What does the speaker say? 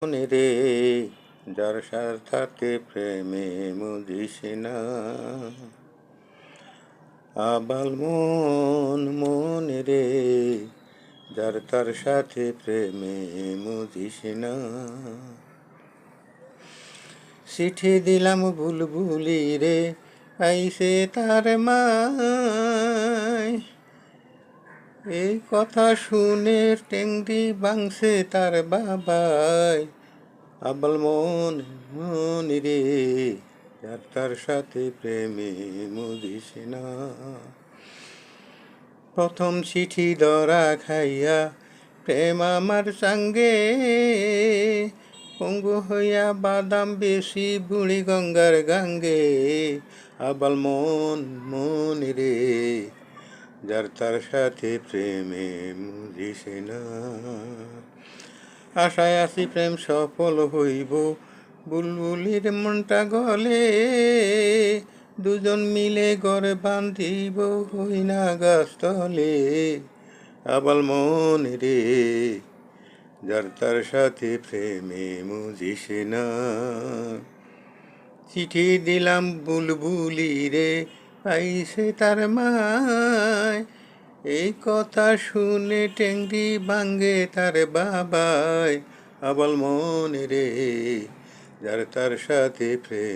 মনে রে যার সাথে প্রেমে মুদিস না, আবাল মনে রে যার তার সাথে প্রেমে মুদিস না। চিঠি দিলাম বুলবুলি রে আইসে তার মায়, এই কথা শুনে টেংরি বাংছে তার বাবাই। আবাল মনে রে যার তার সাথে প্রেমে মুদিস না। প্রথম চিঠি ধরা খাইয়া প্রেম আমার সঙ্গে, পঙ্গু হইয়া বাদাম বেশি বুড়ি গঙ্গার গাঙ্গে। আবাল মনে রে যার তার সাথে প্রেমে মুদিস না। আশায় আছি প্রেম সফল হইব, বুলবুলির মনটা গলে, দুজন মিলে ঘরে বান্ধিব হই না গাছতলে। আবাল মনে রে যার তার সাথে প্রেমে মুদিস না। চিঠি দিলাম বুলবুলি রে পাইছে তার মায়, এই কথা শুনে টেংরি ভাঙ্গে তার বাবাই। আবাল মনে রে যার তার সাথে প্রেম